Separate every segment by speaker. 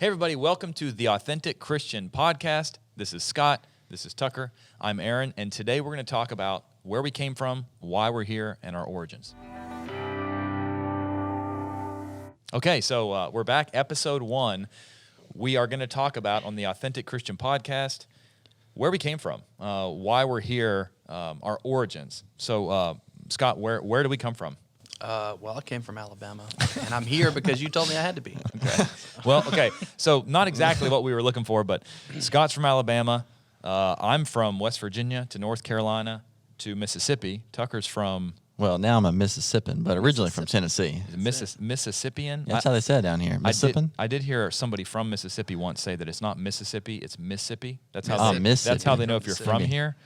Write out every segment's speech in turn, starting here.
Speaker 1: Hey, everybody, welcome to the Authentic Christian Podcast. This is Scott. This is Tucker. I'm Aaron, and today we're going to talk about where we came from, why we're here, and our origins. Okay, so we're back, episode 1. We are going to talk about, on the Authentic Christian Podcast, where we came from, why we're here, our origins. So, Scott, where do we come from?
Speaker 2: Well, I came from Alabama, and I'm here because you told me I had to be.
Speaker 1: Okay. Well, okay. So not exactly what we were looking for, but Scott's from Alabama. I'm from West Virginia to North Carolina to Mississippi. Tucker's from...
Speaker 3: Well, now I'm a Mississippian, but originally from Tennessee.
Speaker 1: Mississippian?
Speaker 3: That's how they say it down here. Mississippian?
Speaker 1: I did hear somebody from Mississippi once say that it's not Mississippi, it's Mississippi. That's how
Speaker 3: Mississippi.
Speaker 1: That's how they know if you're from here.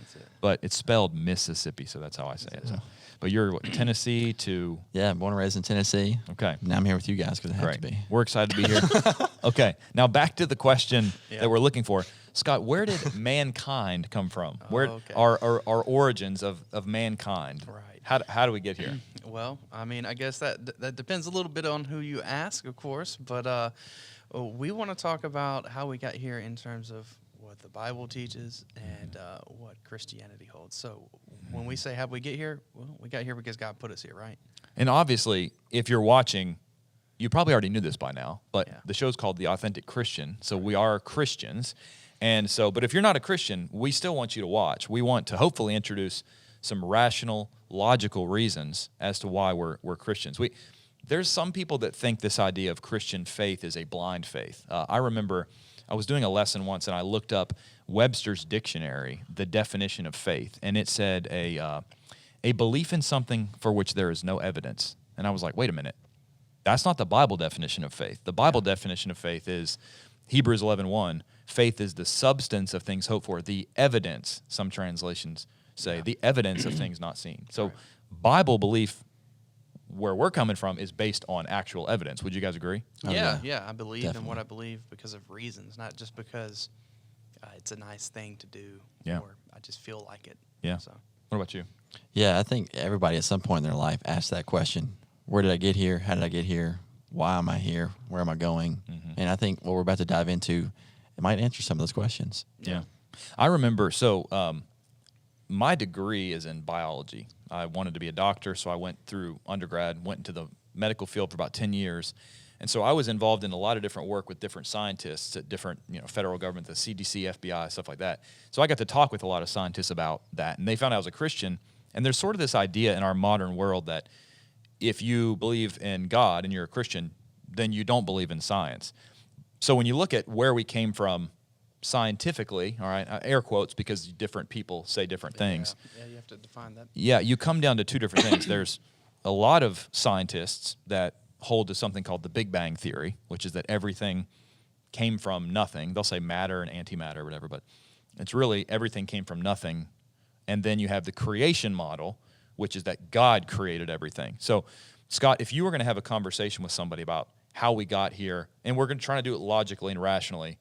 Speaker 1: But it's spelled Mississippi, so that's how I say it. So. But you're what, Tennessee to...
Speaker 3: Yeah, born and raised in Tennessee.
Speaker 1: Okay.
Speaker 3: Now I'm here with you guys because I have to be.
Speaker 1: We're excited to be here. Okay. Now back to the question that we're looking for. Scott, where did mankind come from? Where our origins of mankind?
Speaker 2: Right.
Speaker 1: How do we get here?
Speaker 2: Well, I mean, I guess that depends a little bit on who you ask, of course. But we want to talk about how we got here in terms of what the Bible teaches and what Christianity holds. So when we say how we get here, well, we got here because God put us here, right?
Speaker 1: And obviously, if you're watching, you probably already knew this by now, but the show's called The Authentic Christian, so we are Christians. And so, but if you're not a Christian, we still want you to watch. We want to hopefully introduce some rational, logical reasons as to why we're Christians. There's some people that think this idea of Christian faith is a blind faith. I remember I was doing a lesson once, and I looked up Webster's dictionary, the definition of faith, and it said a belief in something for which there is no evidence. And I was like, wait a minute, that's not the Bible definition of faith. The Bible definition of faith is Hebrews 11:1. Faith is the substance of things hoped for, the evidence, some translations say, the evidence of things not seen. So Bible belief, where we're coming from, is based on actual evidence. Would you guys agree?
Speaker 2: Yeah, I believe in what I believe because of reasons, not just because it's a nice thing to do or I just feel like it.
Speaker 1: Yeah.
Speaker 2: So.
Speaker 1: What about you?
Speaker 3: Yeah, I think everybody at some point in their life asks that question. Where did I get here? How did I get here? Why am I here? Where am I going? Mm-hmm. And I think what we're about to dive into, it might answer some of those questions.
Speaker 1: Yeah. I remember, my degree is in biology. I wanted to be a doctor, so I went through undergrad, went into the medical field for about 10 years. And so I was involved in a lot of different work with different scientists at different, federal government, the CDC, FBI, stuff like that. So I got to talk with a lot of scientists about that, and they found I was a Christian. And there's sort of this idea in our modern world that if you believe in God and you're a Christian, then you don't believe in science. So when you look at where we came from scientifically, all right, air quotes because different people say different things.
Speaker 2: Yeah, you have to define that.
Speaker 1: Yeah, you come down to two different things. There's a lot of scientists that hold to something called the Big Bang Theory, which is that everything came from nothing. They'll say matter and antimatter or whatever, but it's really everything came from nothing. And then you have the creation model, which is that God created everything. So, Scott, if you were going to have a conversation with somebody about how we got here, and we're going to try to do it logically and rationally,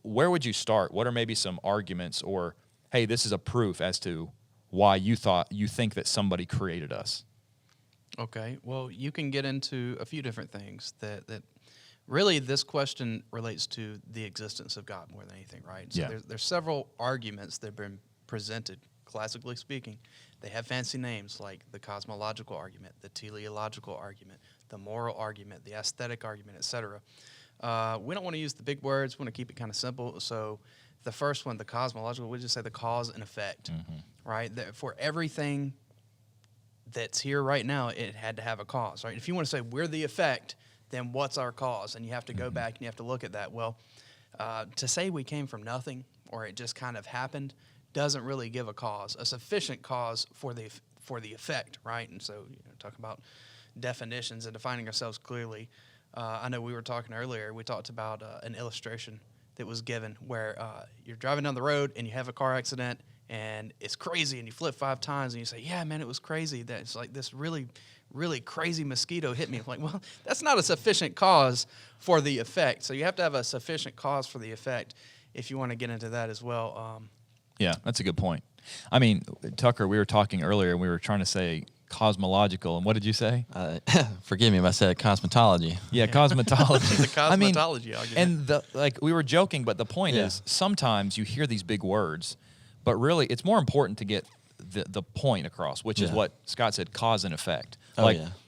Speaker 1: where would you start? What are maybe some arguments or, hey, this is a proof as to why you think that somebody created us?
Speaker 2: Okay, well, you can get into a few different things that really this question relates to the existence of God more than anything, right? So there's several arguments that have been presented, classically speaking. They have fancy names like the cosmological argument, the teleological argument, the moral argument, the aesthetic argument, etc. We don't want to use the big words. We want to keep it kind of simple. So the first one, the cosmological, we just say the cause and effect, right? For everything that's here right now, it had to have a cause, right? If you want to say we're the effect, then what's our cause? And you have to go back and you have to look at that. Well, to say we came from nothing or it just kind of happened doesn't really give a sufficient cause for the effect, right? And so, talk about definitions and defining ourselves clearly. I know we were talking earlier, we talked about an illustration that was given where you're driving down the road and you have a car accident and it's crazy and you flip 5 times and you say, yeah, man, it was crazy. That's like this really, really crazy mosquito hit me. I'm like, well, that's not a sufficient cause for the effect. So you have to have a sufficient cause for the effect if you want to get into that as well.
Speaker 1: Yeah, that's a good point. I mean, Tucker, we were talking earlier and we were trying to say cosmological. And what did you say?
Speaker 3: Forgive me if I said cosmetology.
Speaker 1: Yeah, cosmetology.
Speaker 2: The cosmetology argument.
Speaker 1: And we were joking, but the point is sometimes you hear these big words, but really it's more important to get the point across, which is what Scott said, cause and effect.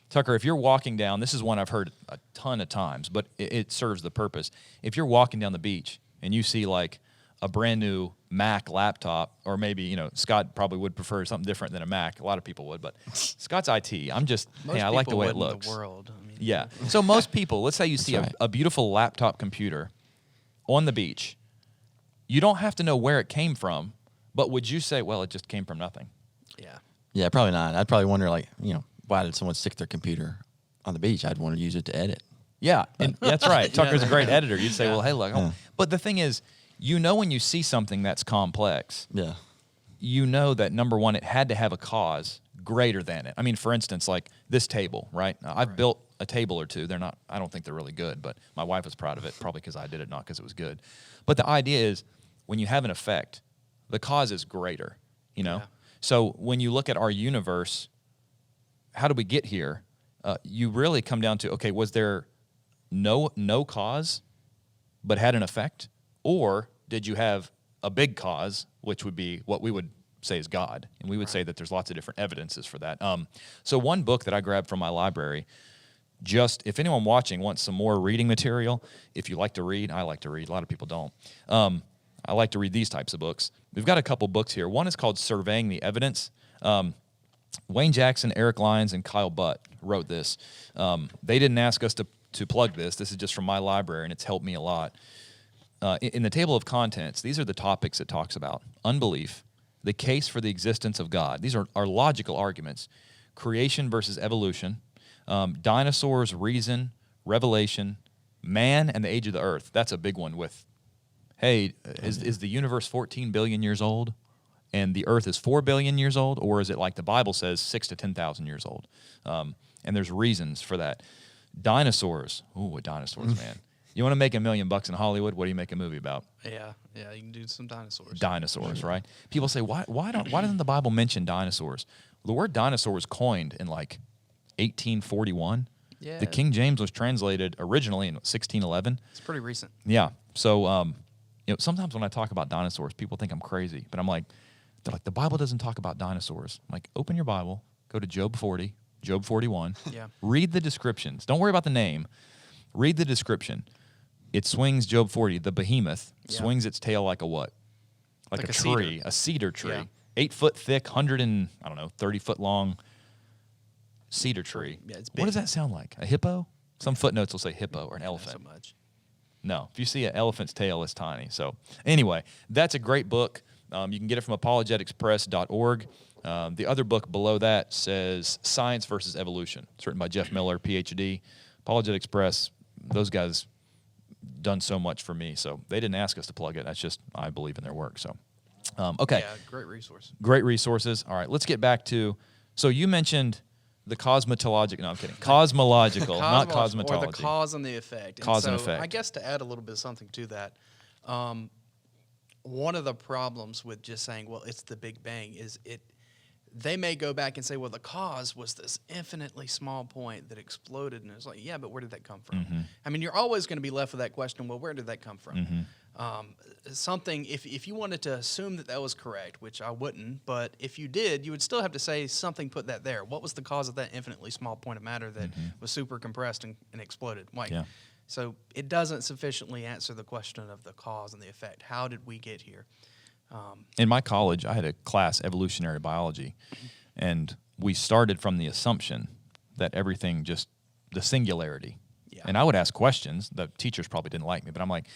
Speaker 1: Tucker, if you're walking down, this is one I've heard a ton of times, but it serves the purpose. If you're walking down the beach and you see like a brand new Mac laptop, or maybe, Scott probably would prefer something different than a Mac. A lot of people would, but Scott's IT. I like the way it looks.
Speaker 2: In the world.
Speaker 1: Yeah. So most people, let's say you see a beautiful laptop computer on the beach. You don't have to know where it came from, but would you say, well, it just came from nothing?
Speaker 2: Yeah.
Speaker 3: Yeah, probably not. I'd probably wonder, why did someone stick their computer on the beach? I'd want to use it to edit.
Speaker 1: Yeah, and that's right. Tucker's a great editor. You'd say, well, hey, look. But the thing is, when you see something that's complex, you know that, number one, it had to have a cause greater than it. I mean, for instance, like this table, right? I've built a table or two. I don't think they're really good, but my wife was proud of it, probably because I did it, not because it was good. But the idea is, when you have an effect, the cause is greater, Yeah. So when you look at our universe, how do we get here? You really come down to, okay, was there no cause but had an effect? Or did you have a big cause, which would be what we would say is God? And we would say that there's lots of different evidences for that. So one book that I grabbed from my library, just if anyone watching wants some more reading material, if you like to read, I like to read. A lot of people don't. I like to read these types of books. We've got a couple books here. One is called Surveying the Evidence. Wayne Jackson, Eric Lyons, and Kyle Butt wrote this. They didn't ask us to plug this. This is just from my library, and it's helped me a lot. In the table of contents, these are the topics it talks about. Unbelief, the case for the existence of God. These are logical arguments. Creation versus evolution, dinosaurs, reason, revelation, man, and the age of the earth. That's a big one with, hey, is the universe 14 billion years old and the earth is 4 billion years old? Or is it like the Bible says, 6 to 10,000 years old? And there's reasons for that. Dinosaurs. Ooh, dinosaurs, man. You want to make $1 million in Hollywood? What do you make a movie about?
Speaker 2: Yeah, you can do some dinosaurs.
Speaker 1: Dinosaurs, right? People say, why doesn't the Bible mention dinosaurs? The word dinosaur was coined in like 1841.
Speaker 2: Yeah.
Speaker 1: The King James was translated originally in 1611.
Speaker 2: It's pretty recent.
Speaker 1: Yeah. So, sometimes when I talk about dinosaurs, people think I'm crazy, but they're like, the Bible doesn't talk about dinosaurs. I'm like, open your Bible, go to Job 40, Job 41.
Speaker 2: Yeah.
Speaker 1: Read the descriptions. Don't worry about the name. Read the description. It swings, Job 40, the behemoth, swings its tail like a what? Like a tree,
Speaker 2: cedar.
Speaker 1: A cedar tree.
Speaker 2: Yeah.
Speaker 1: 8 foot thick, 30 foot long cedar tree.
Speaker 2: Yeah, it's big.
Speaker 1: What does that sound like? A hippo? Some footnotes will say hippo or an elephant.
Speaker 2: Not so much.
Speaker 1: No, if you see an elephant's tail, it's tiny. So anyway, that's a great book. You can get it from apologeticspress.org. The other book below that says Science versus Evolution. It's written by Jeff Miller, PhD. Apologetics Press, those guys done so much for me. So they didn't ask us to plug it. That's just, I believe in their work. So, okay.
Speaker 2: Yeah, great resource.
Speaker 1: Great resources. All right, let's get back to, so you mentioned the cosmetological, no, I'm kidding. Cosmological, not cosmetology.
Speaker 2: Or the cause and the effect.
Speaker 1: Cause and effect.
Speaker 2: I guess to add a little bit of something to that, one of the problems with just saying, well, it's the Big Bang is they may go back and say, well, the cause was this infinitely small point that exploded. And it's like, yeah, but where did that come from?
Speaker 1: Mm-hmm.
Speaker 2: I mean, you're always going to be left with that question, well, where did that come from?
Speaker 1: Mm-hmm.
Speaker 2: Something, if you wanted to assume that was correct, which I wouldn't, but if you did, you would still have to say something put that there. What was the cause of that infinitely small point of matter that was super compressed and exploded? So it doesn't sufficiently answer the question of the cause and the effect. How did we get here?
Speaker 1: In my college, I had a class, evolutionary biology, and we started from the assumption that everything just, the singularity. Yeah. And I would ask questions. The teachers probably didn't like me, but I'm like,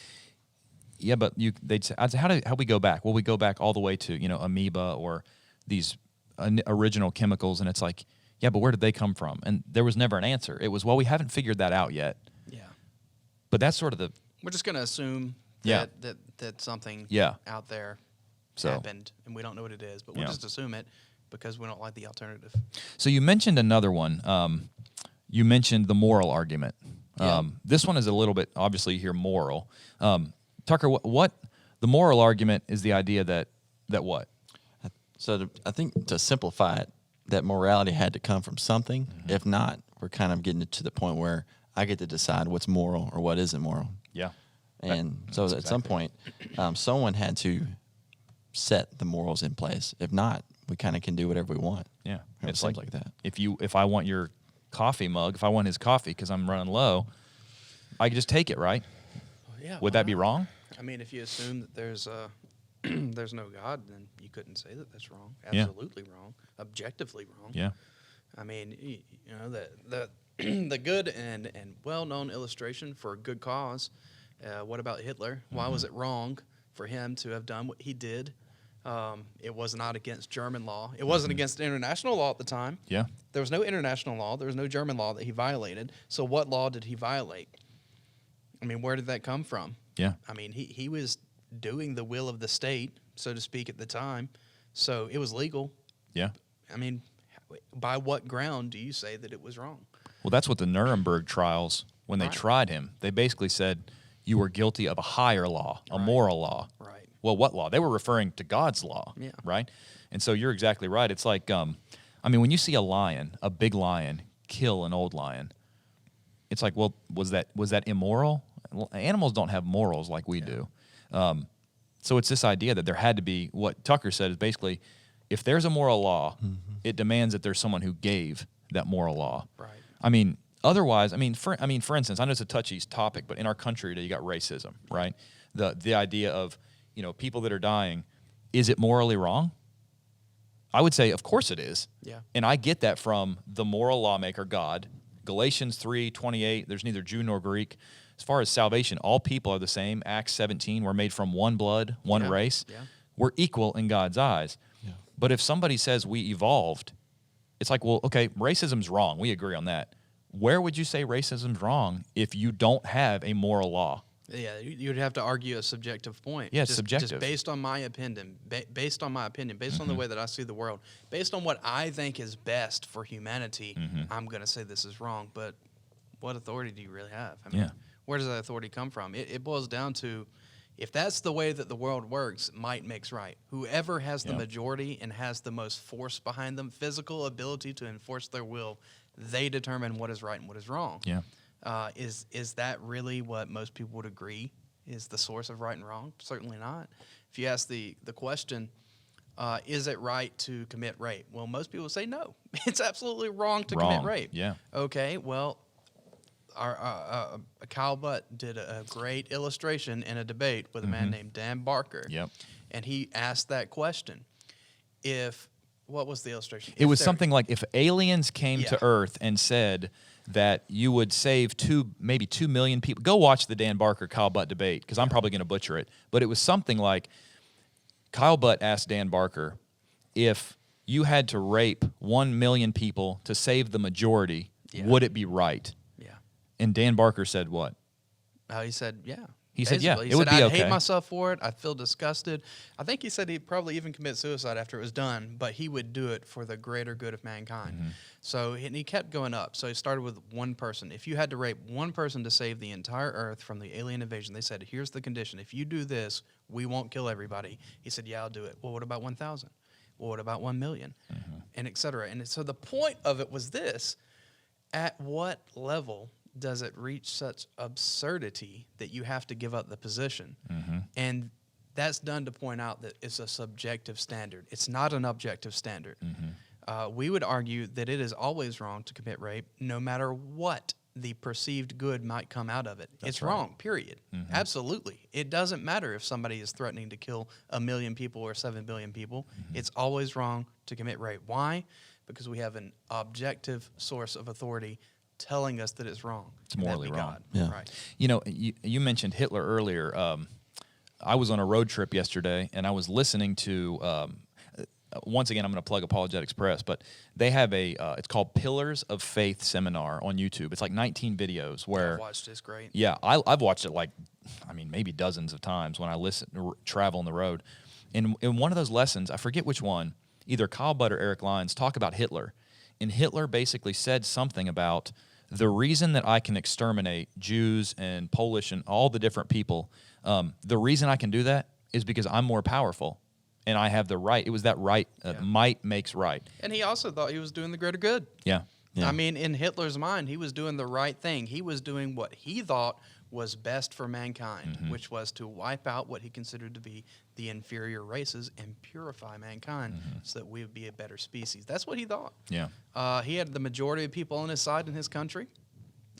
Speaker 1: yeah, but they'd say, I'd say, how we go back? Well, we go back all the way to, amoeba or these original chemicals, and it's like, yeah, but where did they come from? And there was never an answer. It was, well, we haven't figured that out yet.
Speaker 2: Yeah.
Speaker 1: But that's sort of the...
Speaker 2: We're just going to assume
Speaker 1: Yeah.
Speaker 2: that something
Speaker 1: Yeah.
Speaker 2: out there
Speaker 1: So-
Speaker 2: happened, and we don't know what it is, but we'll
Speaker 1: Yeah.
Speaker 2: just assume it because we don't like the alternative.
Speaker 1: So you mentioned another one. You mentioned the moral argument.
Speaker 2: Yeah.
Speaker 1: This one is a little bit, obviously, you hear moral. Tucker, what the moral argument is the idea that what?
Speaker 3: So I think to simplify it, that morality had to come from something.
Speaker 1: Mm-hmm.
Speaker 3: If not, we're kind of getting to the point where I get to decide what's moral or what isn't moral.
Speaker 1: Yeah.
Speaker 3: And so at some point, someone had to set the morals in place. If not, we kind of can do whatever we want.
Speaker 1: Yeah.
Speaker 3: It
Speaker 1: It's
Speaker 3: seems like that.
Speaker 1: If I want your coffee mug, if I want his coffee because I'm running low, I can just take it, right?
Speaker 2: Yeah.
Speaker 1: Would that be wrong?
Speaker 2: I mean, if you assume that there's there's no God, then you couldn't say that that's wrong.
Speaker 1: Yeah.
Speaker 2: Absolutely wrong. Objectively wrong.
Speaker 1: Yeah.
Speaker 2: I mean, you know, the the good and well-known illustration for a good cause. What about Hitler? Why was it wrong for him to have done what he did? It was not against German law. It wasn't against international law at the time.
Speaker 1: Yeah.
Speaker 2: There was no international law. There was no German law that he violated. So what law did he violate? I mean, where did that come from?
Speaker 1: Yeah.
Speaker 2: I mean, he was doing the will of the state, so to speak, at the time. So it was legal.
Speaker 1: Yeah.
Speaker 2: I mean, by what ground do you say that it was wrong?
Speaker 1: Well, that's what the Nuremberg trials, when they tried him, they basically said you were guilty of a higher law, a moral law.
Speaker 2: Right.
Speaker 1: Well, what law? They were referring to God's law,
Speaker 2: Yeah.
Speaker 1: right? And so you're exactly right. It's like, I mean, when you see a lion, a big lion, kill an old lion, it's like, well, was that immoral? Well, animals don't have morals like we do. So it's this idea that there had to be, what Tucker said is basically, if there's a moral law, it demands that there's someone who gave that moral law.
Speaker 2: Right.
Speaker 1: I mean, otherwise, for instance, I know it's a touchy topic, but in our country today, you got racism, right? The idea of, you know, people that are dying, is it morally wrong? I would say, of course it is.
Speaker 2: Yeah.
Speaker 1: And I get that from the moral lawmaker, God. Galatians 3:28, there's neither Jew nor Greek. As far as salvation, all people are the same. Acts 17, we're made from one blood, one race.
Speaker 2: Yeah.
Speaker 1: We're equal in God's eyes.
Speaker 3: Yeah.
Speaker 1: But if somebody says we evolved, it's like, well, okay, racism's wrong. We agree on that. Where would you say racism's wrong if you don't have a moral law?
Speaker 2: Yeah, you'd have to argue a subjective point.
Speaker 1: Yeah,
Speaker 2: just,
Speaker 1: subjective.
Speaker 2: Just based on my opinion, based on the way that I see the world, based on what I think is best for humanity, I'm going to say this is wrong. But what authority do you really have? I mean, where does that authority come from? It boils down to, if that's the way that the world works, might makes right. Whoever has the majority and has the most force behind them, physical ability to enforce their will, they determine what is right and what is wrong.
Speaker 1: Yeah.
Speaker 2: Is that really what most people would agree is the source of right and wrong? Certainly not. If you ask the question, is it right to commit rape? Well, most people say no. It's absolutely wrong to commit rape.
Speaker 1: Yeah.
Speaker 2: Okay, well, our Kyle Butt did a great illustration in a debate with a man named Dan Barker.
Speaker 1: Yep.
Speaker 2: And he asked that question. What was the illustration?
Speaker 1: It was something like, if aliens came to Earth and said that you would save maybe 2 million people. Go watch the Dan Barker Kyle Butt debate, because I'm probably going to butcher it. But it was something like, Kyle Butt asked Dan Barker, if you had to rape 1 million people to save the majority, would it be right?
Speaker 2: Yeah.
Speaker 1: And Dan Barker said what?
Speaker 2: He said, yeah.
Speaker 1: He said, yeah,
Speaker 2: Basically.
Speaker 1: it would be
Speaker 2: I'd
Speaker 1: okay.
Speaker 2: hate myself for it. I'd feel disgusted. I think he said he'd probably even commit suicide after it was done, but he would do it for the greater good of mankind. So and he kept going up. So he started with one person. If you had to rape one person to save the entire earth from the alien invasion, they said, here's the condition. If you do this, we won't kill everybody. He said, yeah, I'll do it. Well, what about 1,000? Well, what about 1 million? And et cetera. And so the point of it was this: at what level does it reach such absurdity that you have to give up the position? And that's done to point out that it's a subjective standard. It's not an objective standard. We would argue that it is always wrong to commit rape, no matter what the perceived good might come out of it. It's wrong, period. Absolutely. It doesn't matter if somebody is threatening to kill 1 million people or 7 billion people. It's always wrong to commit rape. Why? Because we have an objective source of authority telling us that it's wrong.
Speaker 1: It's morally wrong.
Speaker 2: God.
Speaker 3: Yeah.
Speaker 2: Right.
Speaker 1: You know, you mentioned Hitler earlier. I was on a road trip yesterday, and I was listening to, once again, I'm going to plug Apologetics Press, but they have it's called Pillars of Faith Seminar on YouTube. It's like 19 videos where...
Speaker 2: I've watched this, great.
Speaker 1: Yeah, I've watched it maybe dozens of times when I travel on the road. In one of those lessons, I forget which one, either Kyle Butt or Eric Lyons talk about Hitler. And Hitler basically said something about the reason that I can exterminate Jews and Polish and all the different people, the reason I can do that is because I'm more powerful. and I have the right. It was that right. Might makes right.
Speaker 2: And he also thought he was doing the greater good.
Speaker 1: Yeah.
Speaker 3: Yeah.
Speaker 2: I mean, in Hitler's mind, he was doing the right thing. He was doing what he thought was best for mankind, which was to wipe out what he considered to be the inferior races and purify mankind so that we would be a better species. That's what he thought.
Speaker 1: Yeah.
Speaker 2: He had the majority of people on his side in his country,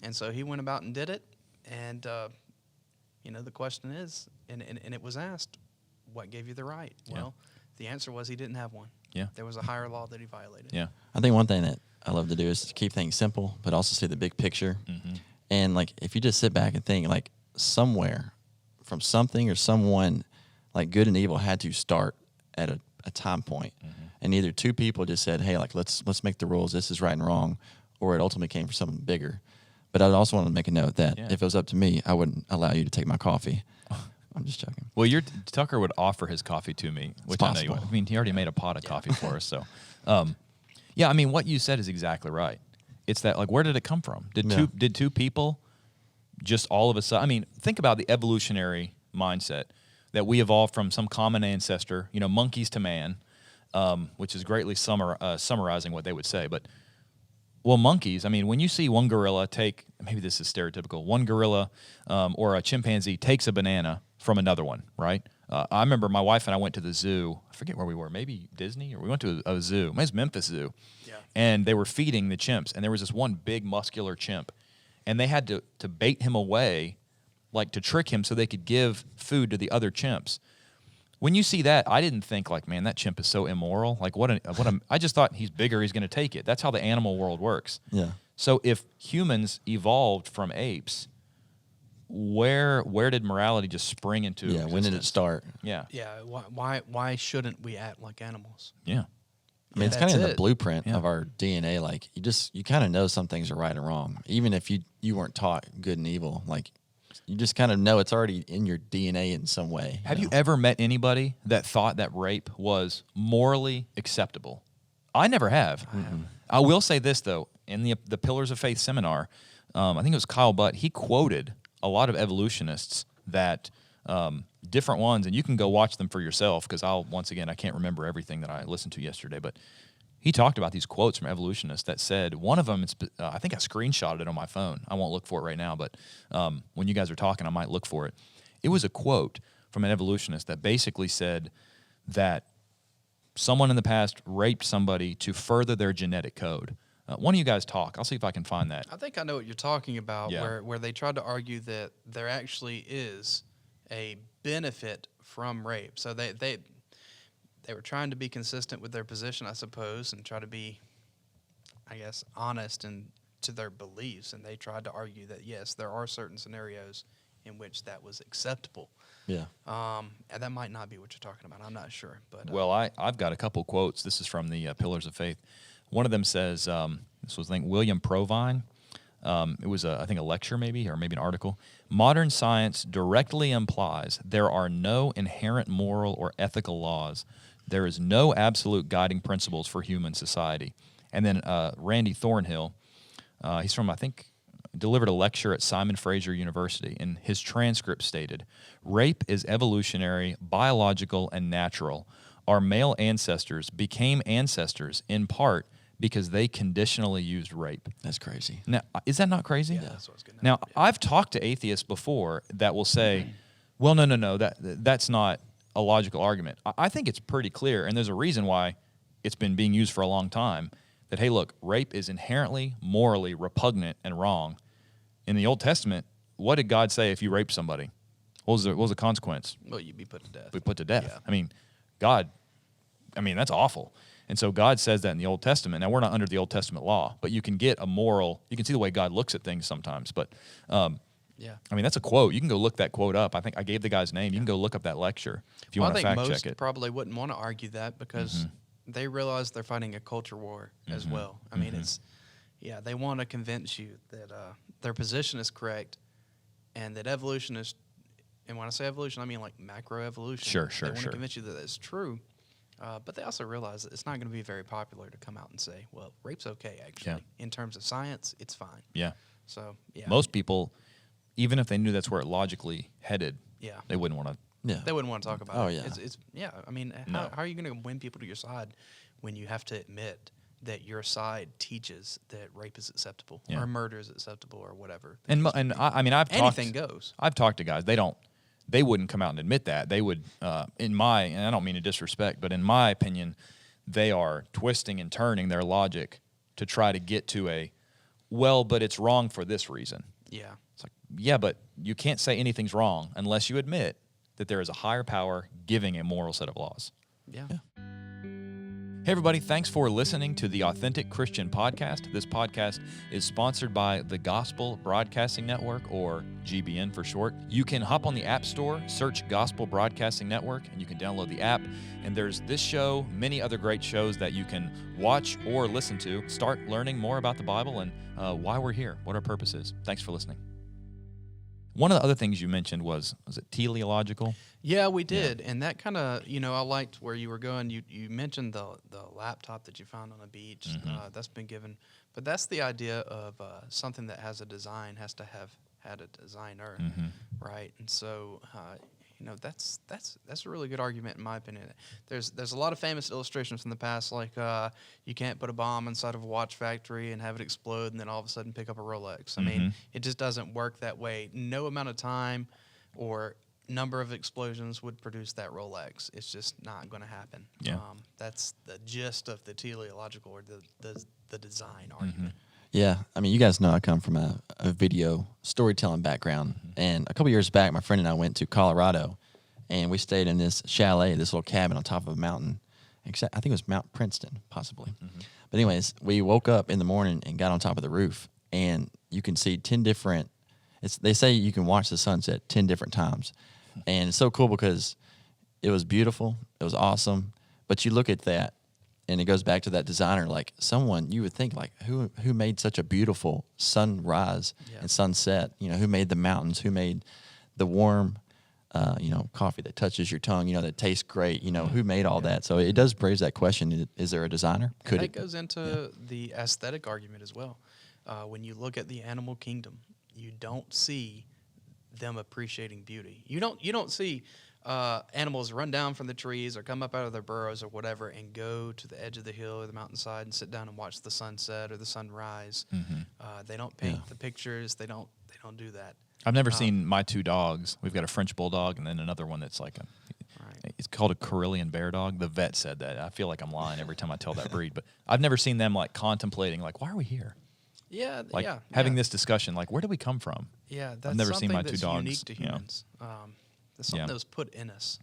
Speaker 2: and so he went about and did it. And, the question is, and it was asked, what gave you the right?
Speaker 1: Yeah.
Speaker 2: Well, the answer was he didn't have one.
Speaker 1: Yeah.
Speaker 2: There was a higher law that he violated.
Speaker 1: Yeah.
Speaker 3: I think one thing that I love to do is to keep things simple, but also see the big picture. And like, if you just sit back and think, like, somewhere from something or someone, like, good and evil had to start at a time point. And either two people just said, hey, like, let's make the rules. This is right and wrong. Or it ultimately came from something bigger. But I also want to make a note that if it was up to me, I wouldn't allow you to take my coffee. I'm just joking.
Speaker 1: Well, Tucker would offer his coffee to me, which I know you would. I mean, he already made a pot of coffee for us. So, yeah, I mean, what you said is exactly right. It's that, like, where did it come from? Did two people just all of a sudden? I mean, think about the evolutionary mindset that we evolved from some common ancestor, monkeys to man, which is greatly summarizing what they would say. But, well, monkeys, I mean, when you see one gorilla take, maybe this is stereotypical, one gorilla or a chimpanzee takes a banana from another one, right? I remember my wife and I went to the zoo. I forget where we were, maybe Disney, or we went to a zoo. Maybe it was Memphis Zoo. Yeah. And they were feeding the chimps, and there was this one big muscular chimp, and they had to bait him away, like to trick him so they could give food to the other chimps. When you see that, I didn't think, like, man, that chimp is so immoral. Like, I just thought he's bigger, he's going to take it. That's how the animal world works.
Speaker 3: Yeah.
Speaker 1: So if humans evolved from apes, where did morality just spring into existence?
Speaker 3: When did it start?
Speaker 1: Yeah.
Speaker 2: Yeah. Why shouldn't we act like animals?
Speaker 1: Yeah.
Speaker 3: I mean, it's kind of in the blueprint
Speaker 1: Yeah.
Speaker 3: of our DNA. Like, you kind of know some things are right and wrong, even if you weren't taught good and evil. Like, you just kind of know it's already in your DNA in some way.
Speaker 1: Have you ever met anybody that thought that rape was morally acceptable? I never have. I will say this, though. In the Pillars of Faith seminar, I think it was Kyle Butt, he quoted a lot of evolutionists that different ones, and you can go watch them for yourself, because I can't remember everything that I listened to yesterday, but he talked about these quotes from evolutionists that said, one of them, I think I screenshotted it on my phone. I won't look for it right now, but when you guys are talking, I might look for it. It was a quote from an evolutionist that basically said that someone in the past raped somebody to further their genetic code. One of you guys talk. I'll see if I can find that.
Speaker 2: I think I know what you're talking about,
Speaker 1: Yeah.
Speaker 2: where they tried to argue that there actually is a benefit from rape. So they were trying to be consistent with their position, I suppose, and try to be, I guess, honest to their beliefs. And they tried to argue that, yes, there are certain scenarios in which that was acceptable.
Speaker 3: Yeah.
Speaker 2: And that might not be what you're talking about. I'm not sure. But
Speaker 1: Well, I've got a couple quotes. This is from the Pillars of Faith. One of them says, this was, I think, William Provine. It was, I think, a lecture maybe, or maybe an article. Modern science directly implies there are no inherent moral or ethical laws. There is no absolute guiding principles for human society. And then Randy Thornhill, he's from, I think, delivered a lecture at Simon Fraser University, and his transcript stated, "Rape is evolutionary, biological, and natural. Our male ancestors became ancestors in part because they conditionally used rape."
Speaker 3: That's crazy.
Speaker 1: Now, is that not crazy?
Speaker 2: yeah, that's what I was getting at.
Speaker 1: Now, I've talked to atheists before that will say, well, no, that's not a logical argument. I think it's pretty clear, and there's a reason why it's been being used for a long time, that, hey, look, rape is inherently morally repugnant and wrong. In the Old Testament, what did God say if you raped somebody? What was the consequence?
Speaker 2: Well, you'd be put to death.
Speaker 1: Be put to death.
Speaker 2: Yeah.
Speaker 1: I mean, that's awful. And so God says that in the Old Testament. Now, we're not under the Old Testament law, but you can get you can see the way God looks at things sometimes. But,
Speaker 2: Yeah.
Speaker 1: I mean, that's a quote. You can go look that quote up. I think I gave the guy's name. You can go look up that lecture if you want to fact check
Speaker 2: I think most
Speaker 1: it.
Speaker 2: probably wouldn't want to argue that because they realize they're fighting a culture war as well. I mean, they want to convince you that their position is correct and that evolution is, and when I say evolution, I mean like macroevolution.
Speaker 1: Sure.
Speaker 2: They want to convince you that it's true. But they also realize that it's not going to be very popular to come out and say, well, rape's okay, actually.
Speaker 1: Yeah.
Speaker 2: In terms of science, it's fine.
Speaker 1: Yeah.
Speaker 2: So, yeah.
Speaker 1: Most people, even if they knew that's where it logically headed,
Speaker 2: Yeah.
Speaker 1: they wouldn't want to
Speaker 3: Yeah.
Speaker 2: They wouldn't want to talk about it.
Speaker 3: Oh, yeah.
Speaker 2: It's I mean,
Speaker 1: No.
Speaker 2: how are you going to win people to your side when you have to admit that your side teaches that rape is acceptable or murder is acceptable or whatever?
Speaker 1: I mean,
Speaker 2: anything goes.
Speaker 1: I've talked to guys. They wouldn't come out and admit that. They would, and I don't mean to disrespect, but in my opinion, they are twisting and turning their logic to try to get to but it's wrong for this reason.
Speaker 2: Yeah.
Speaker 1: It's like, yeah, but you can't say anything's wrong unless you admit that there is a higher power giving a moral set of laws.
Speaker 2: Yeah.
Speaker 1: Hey, everybody, thanks for listening to the Authentic Christian Podcast. This podcast is sponsored by the Gospel Broadcasting Network, or GBN for short. You can hop on the App Store, search Gospel Broadcasting Network, and you can download the app. And there's this show, many other great shows that you can watch or listen to. Start learning more about the Bible and why we're here, what our purpose is. Thanks for listening. One of the other things you mentioned was it teleological?
Speaker 2: Yeah, we did. And that kind of, I liked where you were going. You mentioned the laptop that you found on a beach. That's been given. But that's the idea of something that has a design has to have had a designer, right? And so, that's a really good argument in my opinion. There's a lot of famous illustrations from the past, like you can't put a bomb inside of a watch factory and have it explode and then all of a sudden pick up a Rolex. I mean, it just doesn't work that way. No amount of time or number of explosions would produce that Rolex. It's just not going to happen.
Speaker 1: Yeah.
Speaker 2: That's the gist of the teleological or the design argument.
Speaker 3: Yeah, I mean, you guys know I come from a video storytelling background, and a couple years back, my friend and I went to Colorado, and we stayed in this chalet, this little cabin on top of a mountain. I think it was Mount Princeton, possibly. But anyways, we woke up in the morning and got on top of the roof, and you can see 10 different. They say you can watch the sunset 10 different times, and it's so cool because it was beautiful, it was awesome. But you look at that. And it goes back to that designer, like someone you would think, like who made such a beautiful sunrise and sunset? Who made the mountains? Who made the warm, coffee that touches your tongue? That tastes great. Who made all that? So it does raise that question: is there a designer?
Speaker 2: That goes into the aesthetic argument as well. When you look at the animal kingdom, you don't see them appreciating beauty. You don't see. Animals run down from the trees or come up out of their burrows or whatever and go to the edge of the hill or the mountainside and sit down and watch the sunset or the sunrise. They don't paint the pictures. They don't do that.
Speaker 1: I've never seen my two dogs. We've got a French bulldog and then another one that's like it's called a Karelian bear dog. The vet said that. I feel like I'm lying every time I tell that breed, but I've never seen them like contemplating like, why are we here?
Speaker 2: Yeah,
Speaker 1: having this discussion, like, where do we come from?
Speaker 2: Yeah, that's
Speaker 1: I've never seen my two
Speaker 2: that's
Speaker 1: dogs.
Speaker 2: unique to humans. That's something that was put in us.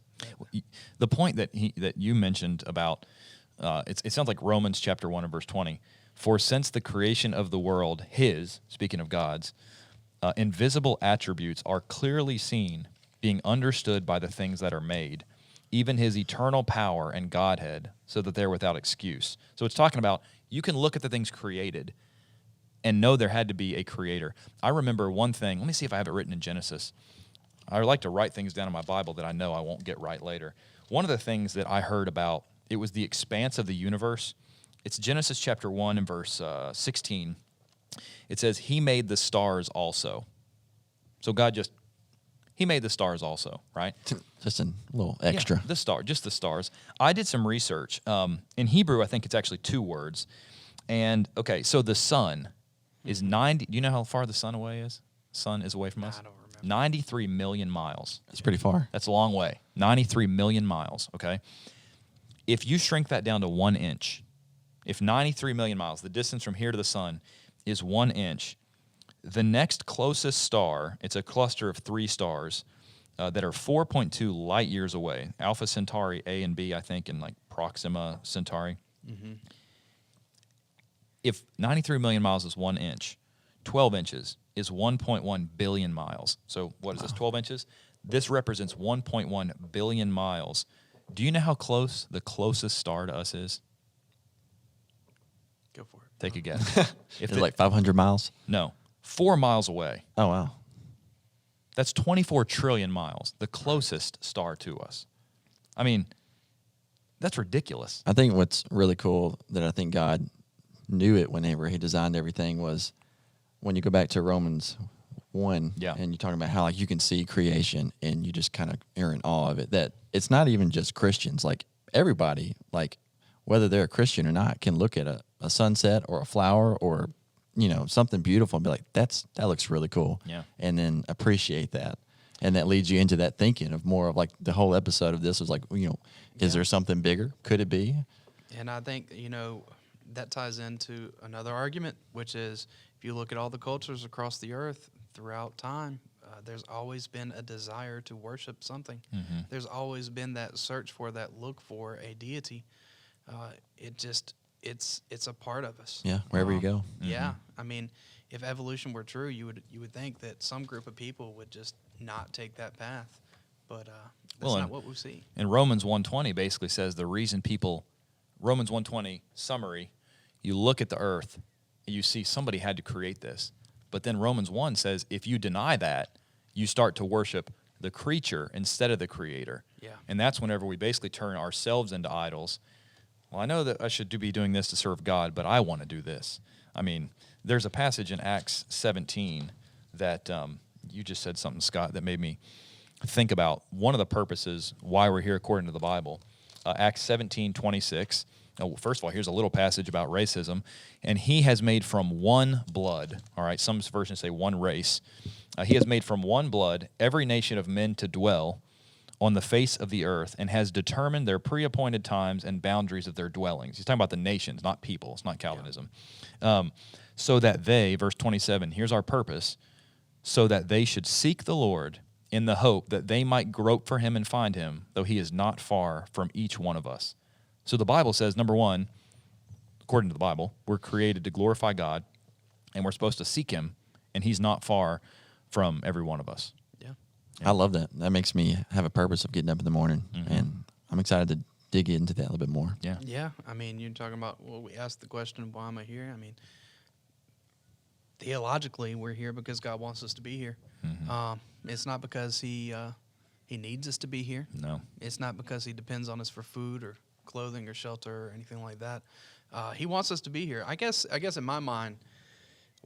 Speaker 1: The point that you mentioned about it sounds like Romans chapter 1 and verse 20. For since the creation of the world, speaking of God's, invisible attributes are clearly seen, being understood by the things that are made, even his eternal power and Godhead, so that they're without excuse. So it's talking about you can look at the things created and know there had to be a creator. I remember one thing. Let me see if I have it written in Genesis. I like to write things down in my Bible that I know I won't get right later. One of the things that I heard about, it was the expanse of the universe. It's Genesis chapter 1 and verse 16. It says, he made the stars also. So God he made the stars also, right?
Speaker 3: Just a little extra.
Speaker 1: Yeah, just the stars. I did some research. In Hebrew, I think it's actually two words. And, okay, so the sun is 90. Do you know how far the sun away is? Sun is away from us?
Speaker 2: I don't remember.
Speaker 1: 93 million miles.
Speaker 3: That's pretty far.
Speaker 1: That's a long way. 93 million miles, okay? If you shrink that down to 1 inch, if 93 million miles, the distance from here to the sun is 1 inch, the next closest star, it's a cluster of 3 stars that are 4.2 light years away. Alpha Centauri A and B, I think, and like Proxima Centauri. If 93 million miles is 1 inch, 12 inches is 1.1 billion miles. So what is this, 12 inches? This represents 1.1 billion miles. Do you know how close the closest star to us is?
Speaker 2: Go for it.
Speaker 1: Take a guess.
Speaker 3: It's like 500 miles?
Speaker 1: No, 4 miles away.
Speaker 3: Oh, wow.
Speaker 1: That's 24 trillion miles, the closest star to us. I mean, that's ridiculous.
Speaker 3: I think what's really cool that I think God knew it whenever he designed everything was when you go back to Romans 1,
Speaker 1: Yeah.
Speaker 3: and you're talking about how like you can see creation and you just kind of are in awe of it. That it's not even just Christians. Like everybody, like whether they're a Christian or not, can look at a sunset or a flower or something beautiful and be like, that looks really cool.
Speaker 1: Yeah.
Speaker 3: And then appreciate that. And that leads you into that thinking of more of like the whole episode of this was like, is there something bigger? Could it be?
Speaker 2: And I think, that ties into another argument, which is if you look at all the cultures across the earth throughout time, there's always been a desire to worship something.
Speaker 1: Mm-hmm.
Speaker 2: There's always been that search for, that look for a deity. It's a part of us.
Speaker 3: Yeah, wherever you go.
Speaker 1: Mm-hmm.
Speaker 2: Yeah, I mean, if evolution were true, you would think that some group of people would just not take that path, but that's not what we see.
Speaker 1: And Romans 1:20 basically says the reason Romans 1:20 summary, you look at the earth, and you see somebody had to create this, but then Romans 1 says if you deny that, you start to worship the creature instead of the creator.
Speaker 2: Yeah.
Speaker 1: And that's whenever we basically turn ourselves into idols. Well, I know that I should be doing this to serve God, but I want to do this. I mean, there's a passage in Acts 17 that you just said something, Scott, that made me think about one of the purposes why we're here according to the Bible. Acts 17:26. Oh, first of all, here's a little passage about racism. And he has made from one blood, all right, some versions say one race. He has made from one blood every nation of men to dwell on the face of the earth and has determined their pre-appointed times and boundaries of their dwellings. He's talking about the nations, not people. It's not Calvinism. Yeah. So that they, verse 27, here's our purpose, so that they should seek the Lord in the hope that they might grope for him and find him, though he is not far from each one of us. So the Bible says, number one, according to the Bible, we're created to glorify God, and we're supposed to seek him, and he's not far from every one of us.
Speaker 2: Yeah.
Speaker 3: I love that. That makes me have a purpose of getting up in the morning,
Speaker 1: Mm-hmm.
Speaker 3: and I'm excited to dig into that a little bit more.
Speaker 1: Yeah.
Speaker 2: Yeah, I mean, you're talking about, we asked the question, why am I here? I mean, theologically, we're here because God wants us to be here.
Speaker 1: Mm-hmm.
Speaker 2: It's not because he needs us to be here.
Speaker 1: No.
Speaker 2: It's not because he depends on us for food or clothing or shelter or anything like that. He wants us to be here. I guess in my mind,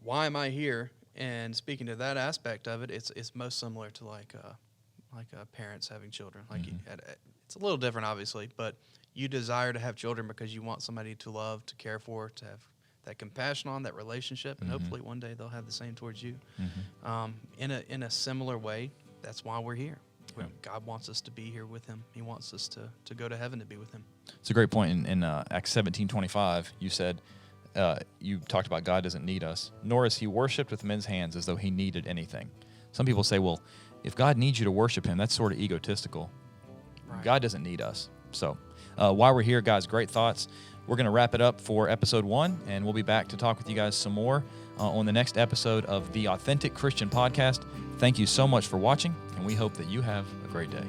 Speaker 2: why am I here? And speaking to that aspect of it, it's most similar to like parents having children. Like it's a little different, obviously, but you desire to have children because you want somebody to love, to care for, to have that compassion on, that relationship, and hopefully one day they'll have the same towards you. In a similar way, that's why we're here.
Speaker 1: Yeah.
Speaker 2: God wants us to be here with him. He wants us to go to heaven to be with him.
Speaker 1: It's a great point. In Acts 17:25, you said, you talked about God doesn't need us, nor is he worshipped with men's hands as though he needed anything. Some people say, well, if God needs you to worship him, that's sort of egotistical.
Speaker 2: Right.
Speaker 1: God doesn't need us. So while we're here, guys, great thoughts. We're going to wrap it up for episode 1, and we'll be back to talk with you guys some more on the next episode of the Authentic Christian Podcast. Thank you so much for watching, and we hope that you have a great day.